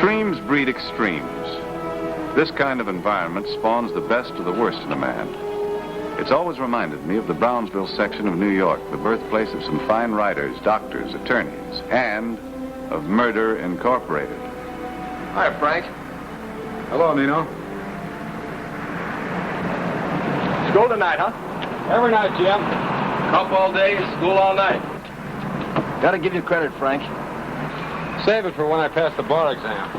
Extremes breed extremes. This kind of environment spawns the best of the worst in a man. It's always reminded me of the Brownsville section of New York, the birthplace of some fine writers, doctors, attorneys, and of Murder Incorporated. Hi, Frank. Hello, Nino. School tonight, huh? Every night, Jim. Comp all day, school all night. Gotta give you credit, Frank. Save it for when I pass the bar exam.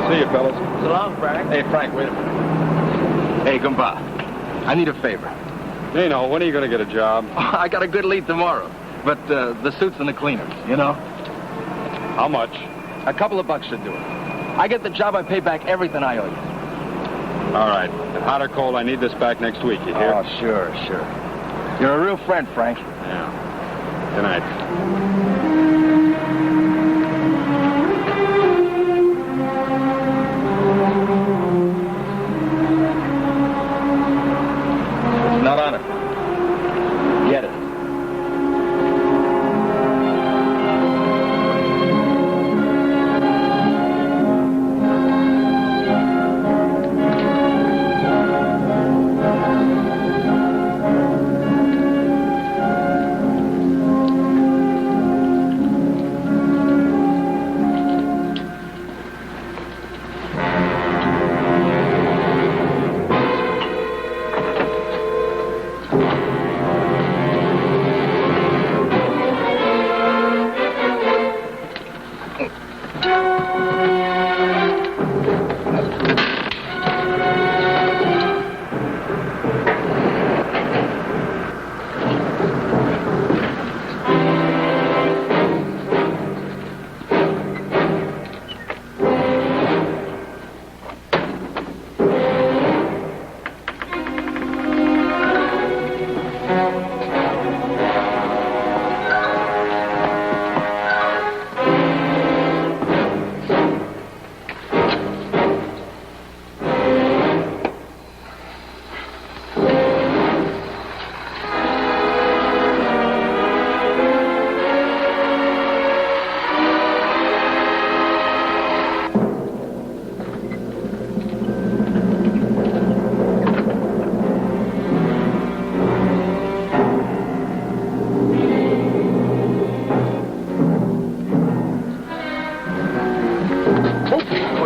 See you, fellas. So long, Frank. Hey, Frank, wait a minute. Hey, Gumba, I need a favor. Nino, when are you going to get a job? I got a good lead tomorrow, but the suits and the cleaners, you know? How much? A couple of bucks should do it. I get the job, I pay back everything I owe you. All right. And hot or cold, I need this back next week, you hear? Oh, sure. You're a real friend, Frank. Yeah. Good night. Not on it. Get it.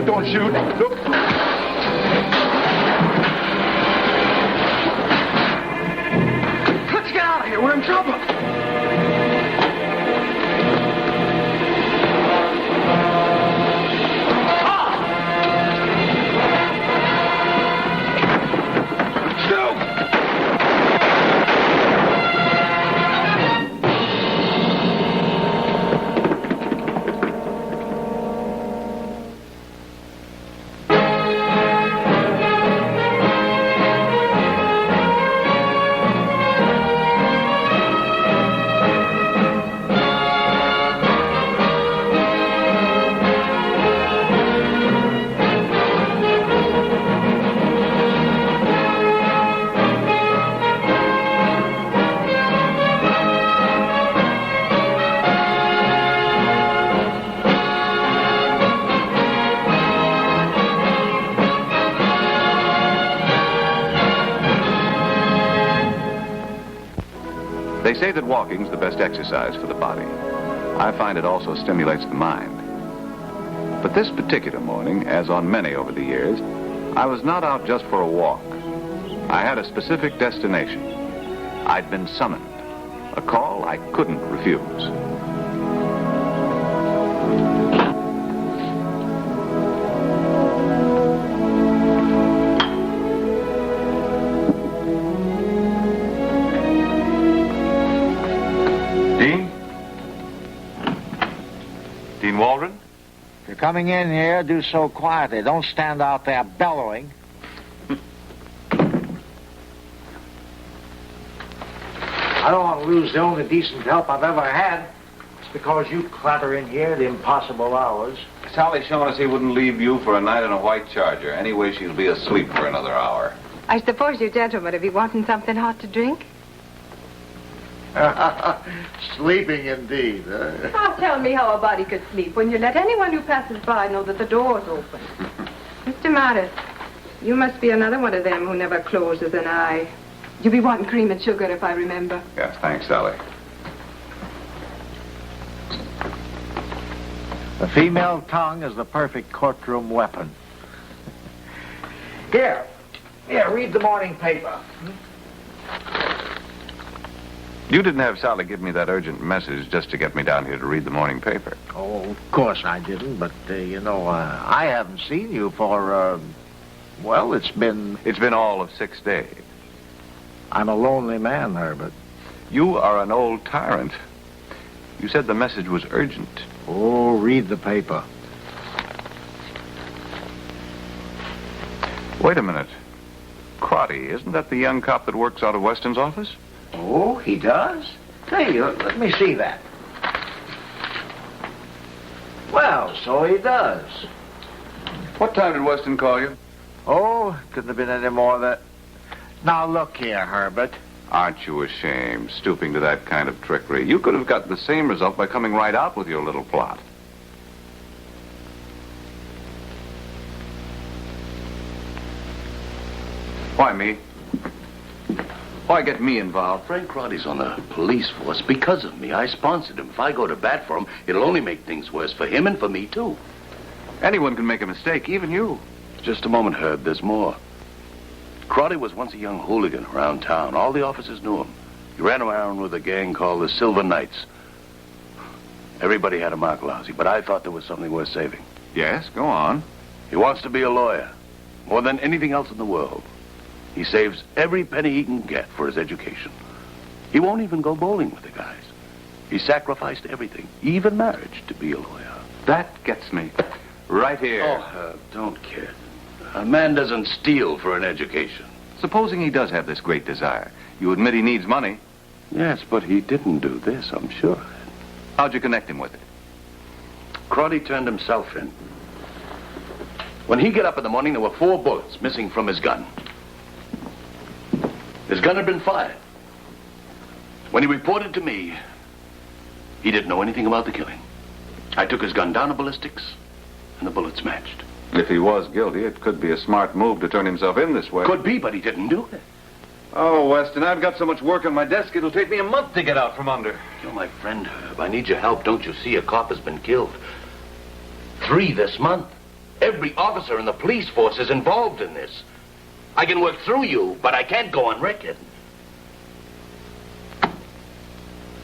Don't shoot. Look. Let's get out of here. We're in trouble. They say that walking's the best exercise for the body. I find it also stimulates the mind. But this particular morning, as on many over the years, I was not out just for a walk. I had a specific destination. I'd been summoned. A call I couldn't refuse. Dean Waldron? If you're coming in here, do so quietly. Don't stand out there bellowing. I don't want to lose the only decent help I've ever had. It's because you clatter in here at impossible hours. Sally's showing us he wouldn't leave you for a night in a white Charger. Anyway, she'll be asleep for another hour. I suppose you gentlemen will be wanting something hot to drink? Sleeping indeed. Oh, tell me how a body could sleep when you let anyone who passes by know that the door's open. Mr. Mattis, you must be another one of them who never closes an eye. You'll be wanting cream and sugar, if I remember. Yes, thanks, Sally. The female tongue is the perfect courtroom weapon. Here, read the morning paper. You didn't have Sally give me that urgent message just to get me down here to read the morning paper. Oh, of course I didn't, but, I haven't seen you for, it's been... It's been all of 6 days. I'm a lonely man, Herbert. You are an old tyrant. You said the message was urgent. Oh, read the paper. Wait a minute. Crady, isn't that the young cop that works out of Weston's office? Oh, he does? Hey, let me see that. Well, so he does. What time did Weston call you? Oh, couldn't have been any more of that. Now, look here, Herbert. Aren't you ashamed, stooping to that kind of trickery? You could have got the same result by coming right out with your little plot. Why me? Why get me involved? Frank Crawley's on the police force because of me. I sponsored him. If I go to bat for him, it'll only make things worse for him and for me, too. Anyone can make a mistake, even you. Just a moment, Herb. There's more. Crowley was once a young hooligan around town. All the officers knew him. He ran around with a gang called the Silver Knights. Everybody had a mark lousy, but I thought there was something worth saving. Yes, go on. He wants to be a lawyer, more than anything else in the world. He saves every penny he can get for his education. He won't even go bowling with the guys. He sacrificed everything, even marriage, to be a lawyer. That gets me. Right here. Oh, Herb, don't kid. A man doesn't steal for an education. Supposing he does have this great desire. You admit he needs money. Yes, but he didn't do this, I'm sure. How'd you connect him with it? Crowley turned himself in. When he got up in the morning, there were 4 bullets missing from his gun. His gun had been fired. When he reported to me, he didn't know anything about the killing. I took his gun down to ballistics, and the bullets matched. If he was guilty, it could be a smart move to turn himself in this way. Could be, but he didn't do it. Oh, Weston, I've got so much work on my desk, it'll take me a month to get out from under. You're my friend, Herb. I need your help. Don't you see? A cop has been killed. 3 this month. Every officer in the police force is involved in this. I can work through you, but I can't go on record.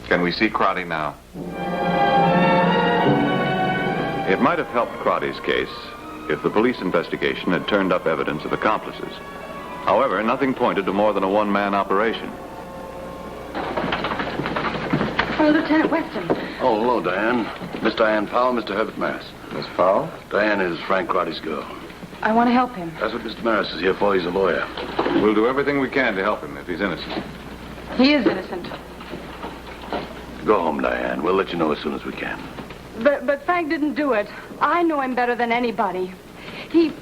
Can we see Crady now? It might have helped Crady's case if the police investigation had turned up evidence of accomplices. However, nothing pointed to more than a one-man operation. Oh, Lieutenant Weston. Oh, hello, Diane. Miss Diane Powell, Mr. Herbert Maris. Miss Powell? Diane is Frank Crady's girl. I want to help him. That's what Mr. Maris is here for. He's a lawyer. We'll do everything we can to help him if he's innocent. He is innocent. Go home, Diane. We'll let you know as soon as we can. But Frank didn't do it. I know him better than anybody. He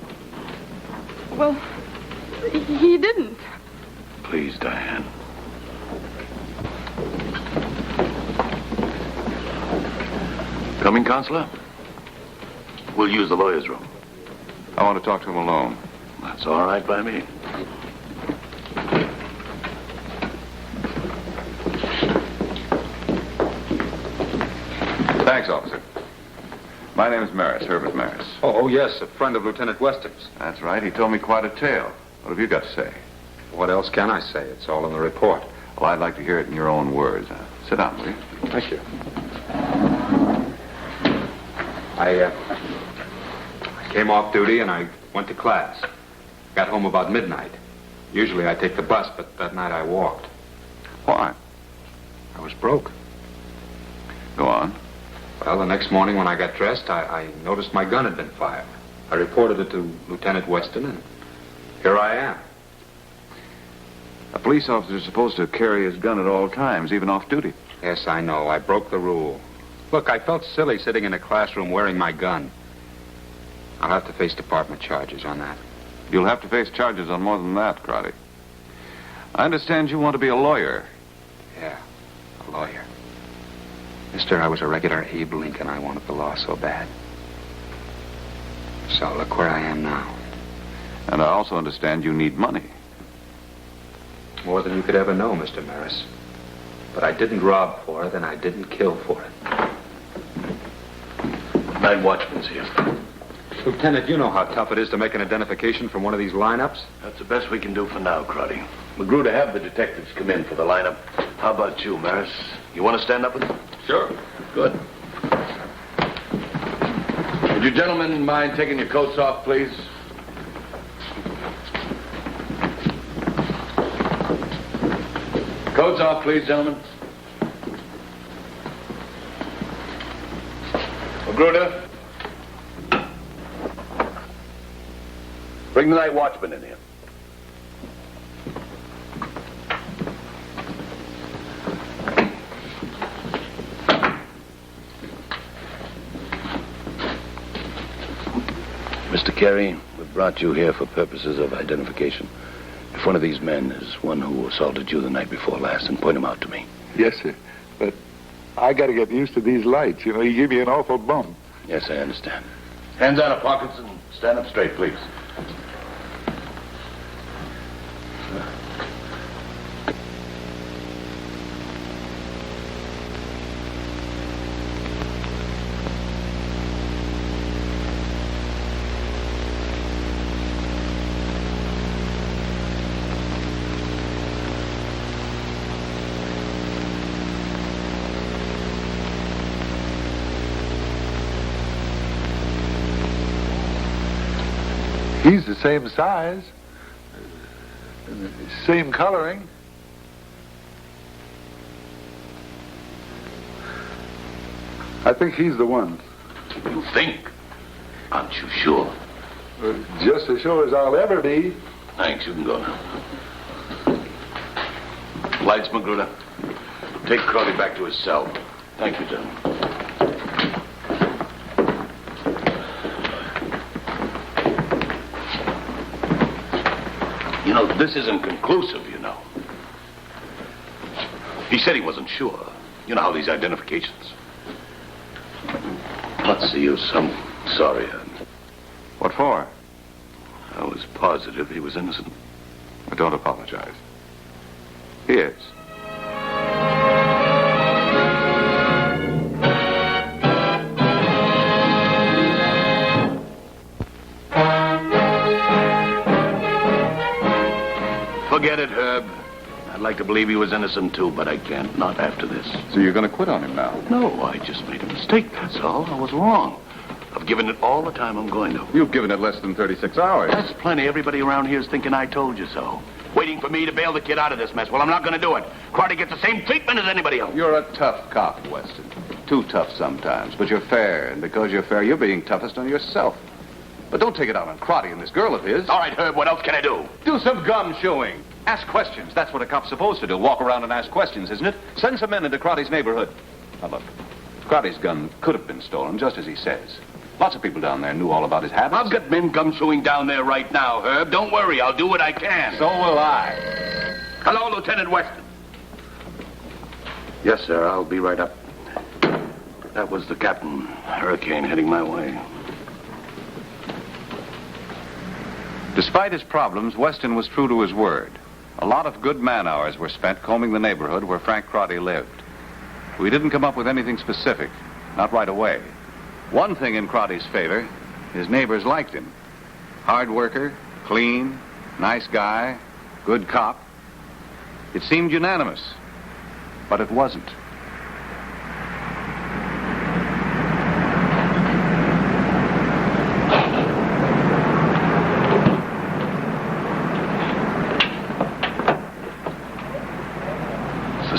didn't. Please, Diane. Coming, Counselor? We'll use the lawyer's room. I want to talk to him alone. That's all right by me. Thanks, officer. My name is Maris, Herbert Maris. Oh, yes, a friend of Lieutenant Weston's. That's right. He told me quite a tale. What have you got to say? What else can I say? It's all in the report. Well, I'd like to hear it in your own words. Sit down, will you? Thank you. I came off duty and I went to class. Got home about midnight. Usually I take the bus, but that night I walked. Why? I was broke. Go on. Well, the next morning when I got dressed, I noticed my gun had been fired. I reported it to Lieutenant Weston, and here I am. A police officer is supposed to carry his gun at all times, even off duty. Yes, I know. I broke the rule. Look, I felt silly sitting in a classroom wearing my gun. I'll have to face department charges on that. You'll have to face charges on more than that, Crady. I understand you want to be a lawyer. Yeah, a lawyer. Mister, I was a regular Abe Lincoln. I wanted the law so bad. So look where I am now. And I also understand you need money. More than you could ever know, Mr. Maris. But I didn't rob for it, and I didn't kill for it. Night watchman's here. Lieutenant, you know how tough it is to make an identification from one of these lineups? That's the best we can do for now, Crady. Magruder, have the detectives come in for the lineup. How about you, Maris? You want to stand up with them? Sure. Good. Would you gentlemen mind taking your coats off, please? Coats off, please, gentlemen. Magruder. Bring the night watchman in here. Mr. Carey, we've brought you here for purposes of identification. If one of these men is one who assaulted you the night before last, then point him out to me. Yes, sir. But I got to get used to these lights. You know, you give me an awful bump. Yes, I understand. Hands out of pockets and stand up straight, please. He's the same size, same coloring. I think he's the one. You think? Aren't you sure? Just as sure as I'll ever be. Thanks, you can go now. Lights, Magruder. Take Crowley back to his cell. Thank you, gentlemen. You know, this isn't conclusive, you know. He said he wasn't sure. You know how these identifications. What's the use? I'm sorry. What for? I was positive he was innocent. I don't apologize. He is. Forget it, Herb. I'd like to believe he was innocent, too, but I can't. Not after this. So you're going to quit on him now? No, I just made a mistake, that's all. I was wrong. I've given it all the time I'm going to. You've given it less than 36 hours. That's plenty. Everybody around here is thinking I told you so. Waiting for me to bail the kid out of this mess. Well, I'm not going to do it. Crady gets the same treatment as anybody else. You're a tough cop, Weston. Too tough sometimes, but you're fair. And because you're fair, you're being toughest on yourself. But don't take it out on Crady and this girl of his. All right, Herb, what else can I do? Do some gumshoeing. Ask questions. That's what a cop's supposed to do. Walk around and ask questions, isn't it? Send some men into Crady's neighborhood. Now, look. Crady's gun could have been stolen, just as he says. Lots of people down there knew all about his habits. I've got men gumshoeing down there right now, Herb. Don't worry. I'll do what I can. So will I. Hello, Lieutenant Weston. Yes, sir. I'll be right up. That was the captain. Hurricane heading my way. Despite his problems, Weston was true to his word. A lot of good man-hours were spent combing the neighborhood where Frank Crady lived. We didn't come up with anything specific, not right away. One thing in Crady's favor, his neighbors liked him. Hard worker, clean, nice guy, good cop. It seemed unanimous, but it wasn't.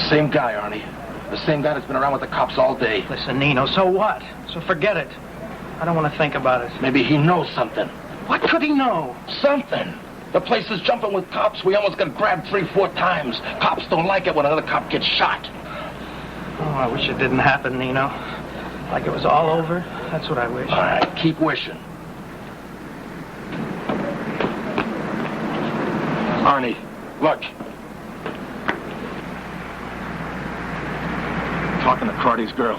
Same guy, Arnie. The same guy that's been around with the cops all day. Listen, Nino, so what? So forget it. I don't want to think about it. Maybe he knows something. What could he know? Something. The place is jumping with cops. We almost got grabbed 3-4 times. Cops don't like it when another cop gets shot. Oh, I wish it didn't happen, Nino. Like it was all over. That's what I wish. All right, keep wishing. Arnie, look. Talking to Crady's girl.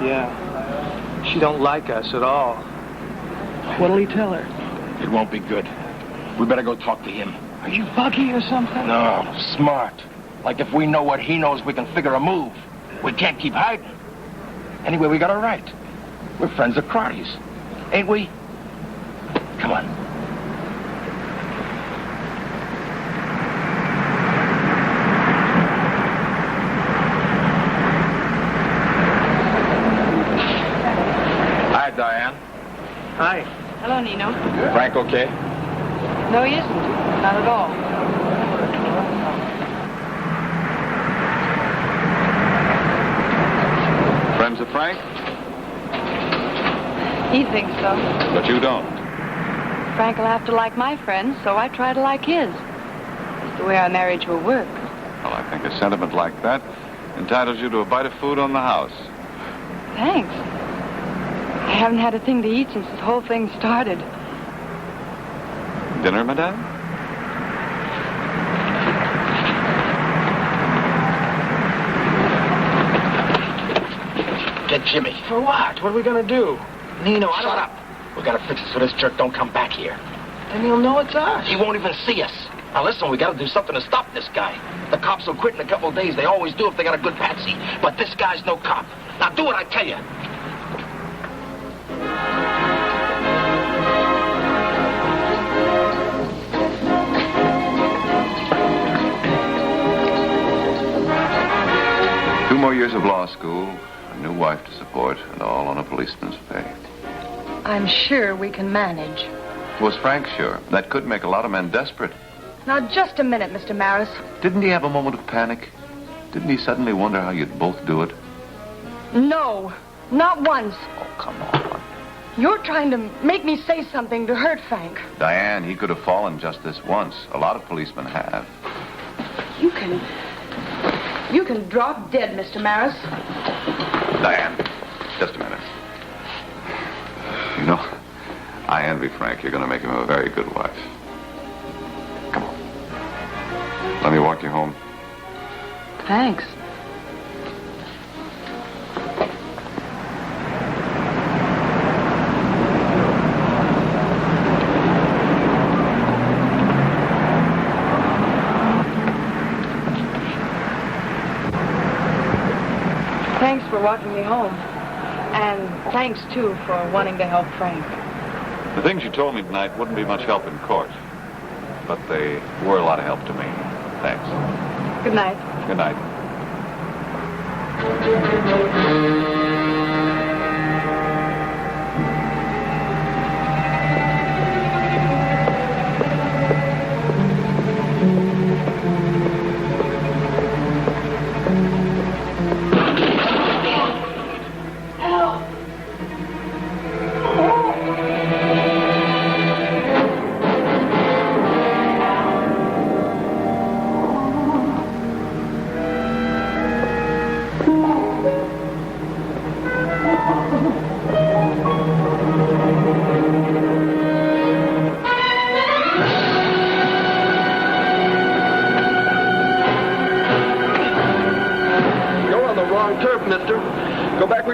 Yeah. She don't like us at all. What'll he tell her? It won't be good. We better go talk to him. Are you buggy or something? No, smart. Like if we know what he knows, we can figure a move. We can't keep hiding. Anyway, we got a right. We're friends of Crady's. Ain't we? Come on. Hi, Diane. Hi. Hello, Nino. Frank okay? No, he isn't. Not at all. Friends of Frank? He thinks so. But you don't. Frank will have to like my friends, so I try to like his. It's the way our marriage will work. Well, I think a sentiment like that entitles you to a bite of food on the house. Thanks. I haven't had a thing to eat since this whole thing started. Dinner, madame? Get Jimmy. For what? What are we gonna do? Nino, I don't... Shut up. We gotta fix it so this jerk don't come back here. Then he'll know it's us. He won't even see us. Now listen, we gotta do something to stop this guy. The cops will quit in a couple of days. They always do if they got a good patsy. But this guy's no cop. Now do what I tell you. Two more years of law school, a new wife to support, and all on a policeman's pay. I'm sure we can manage. Was Frank sure? That could make a lot of men desperate. Now, just a minute, Mr. Maris. Didn't he have a moment of panic? Didn't he suddenly wonder how you'd both do it? No, not once. Oh, come on. You're trying to make me say something to hurt Frank. Diane, he could have fallen just this once. A lot of policemen have. You can drop dead, Mr. Maris. Diane, just a minute. You know, I envy Frank. You're going to make him a very good wife. Come on. Let me walk you home. Thanks. Thanks for walking me home. And thanks, too, for wanting to help Frank. The things you told me tonight wouldn't be much help in court. But they were a lot of help to me. Thanks. Good night. Good night.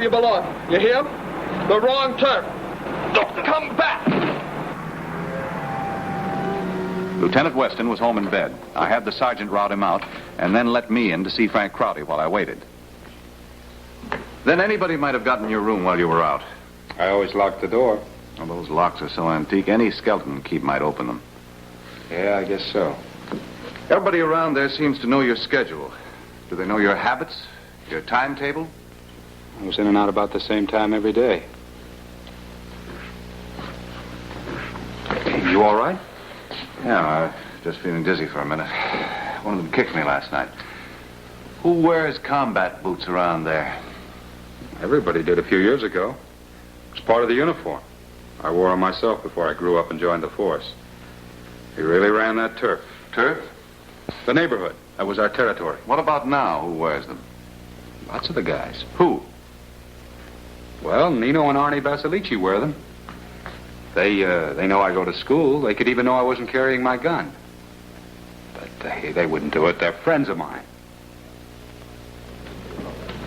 You belong. You hear? The wrong turf. Don't come back! Lieutenant Weston was home in bed. I had the sergeant rout him out and then let me in to see Frank Crady while I waited. Then anybody might have gotten your room while you were out. I always lock the door. Well, those locks are so antique, any skeleton keep might open them. Yeah, I guess so. Everybody around there seems to know your schedule. Do they know your habits, your timetable? I was in and out about the same time every day. You all right? Yeah, I was just feeling dizzy for a minute. One of them kicked me last night. Who wears combat boots around there? Everybody did a few years ago. It's part of the uniform. I wore them myself before I grew up and joined the force. He really ran that turf. Turf? The neighborhood. That was our territory. What about now? Who wears them? Lots of the guys. Who? Well, Nino and Arnie Basilici wear them. They know I go to school. They could even know I wasn't carrying my gun. But they wouldn't do it. They're friends of mine.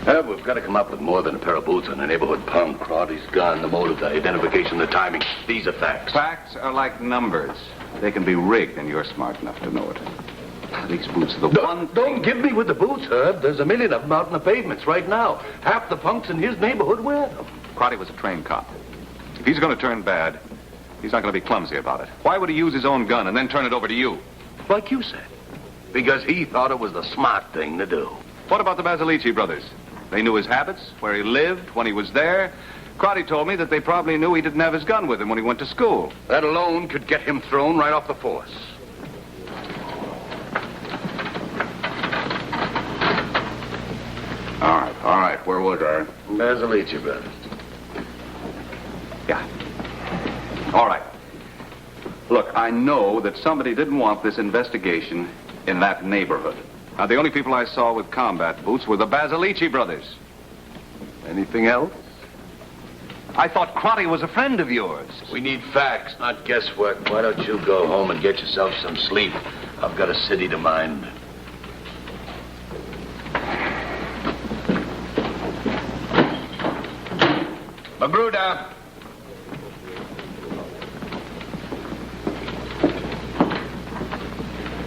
We've got to come up with more than a pair of boots on a neighborhood punk. Crawdy's gun, the motive, the identification, the timing. These are facts. Facts are like numbers. They can be rigged, and you're smart enough to know it. These boots are the one thing... Don't give me with the boots, Herb. There's a million of them out in the pavements right now. Half the punks in his neighborhood wear them. Crady was a trained cop. If he's going to turn bad, he's not going to be clumsy about it. Why would he use his own gun and then turn it over to you? Like you said. Because he thought it was the smart thing to do. What about the Basilici brothers? They knew his habits, where he lived, when he was there. Crady told me that they probably knew he didn't have his gun with him when he went to school. That alone could get him thrown right off the force. All right. Where was I? Basilici brothers. Yeah. All right. Look, I know that somebody didn't want this investigation in that neighborhood. Now, the only people I saw with combat boots were the Basilici brothers. Anything else? I thought Crady was a friend of yours. We need facts, not guesswork. Why don't you go home and get yourself some sleep? I've got a city to mind. Magruder!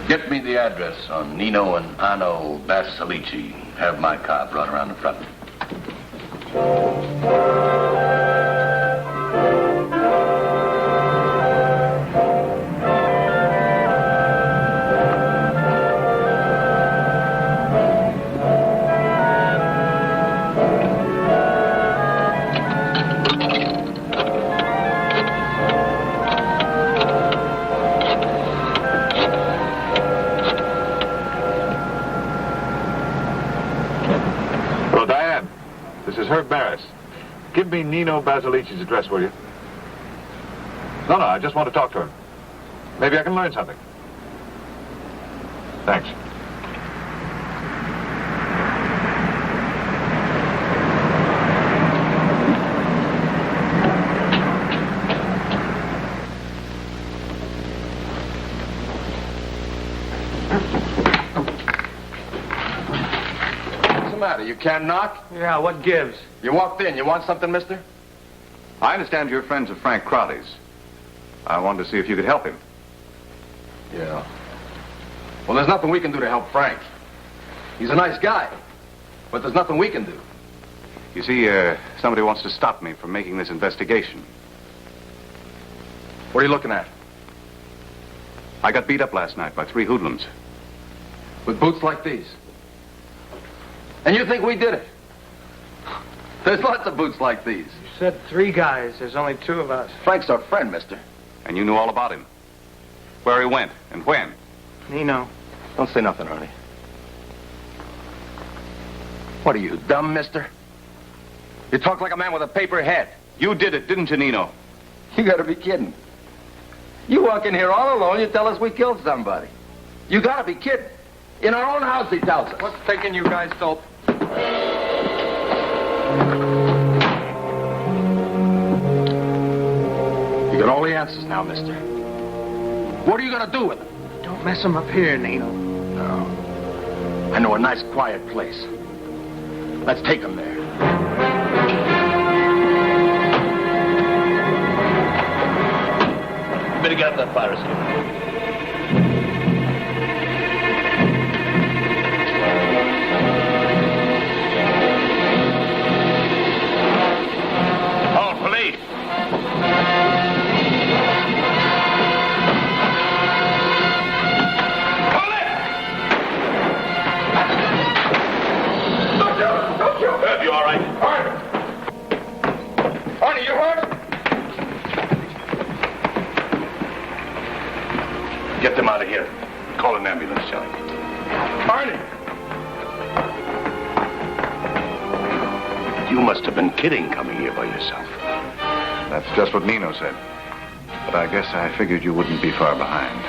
Get me the address on Nino and Anno Basilici. Have my car brought around the front. Give me Nino Basilici's address, will you? No, I just want to talk to him. Maybe I can learn something. Thanks. What's the matter? You can't knock? Yeah, what gives? You walked in. You want something, mister? I understand you're friends of Frank Crody's. I wanted to see if you could help him. Yeah. Well, there's nothing we can do to help Frank. He's a nice guy, but there's nothing we can do. You see, somebody wants to stop me from making this investigation. What are you looking at? I got beat up last night by 3 hoodlums. With boots like these? And you think we did it? There's lots of boots like these. You said 3 guys. There's only 2 of us. Frank's our friend, mister. And you knew all about him. Where he went and when. Nino. Don't say nothing, Ernie. What are you, dumb, mister? You talk like a man with a paper head. You did it, didn't you, Nino? You gotta be kidding. You walk in here all alone, you tell us we killed somebody. You gotta be kidding. In our own house, he tells us. What's taking you guys so... You got all the answers now, mister. What are you gonna do with them? Don't mess him up here, Nino. No. I know a nice, quiet place. Let's take him there. You better get up that fire escape. You all right? Arnie, you hurt? Get them out of here. Call an ambulance, Charlie. Arnie! You must have been kidding coming here by yourself. That's just what Nino said. But I guess I figured you wouldn't be far behind.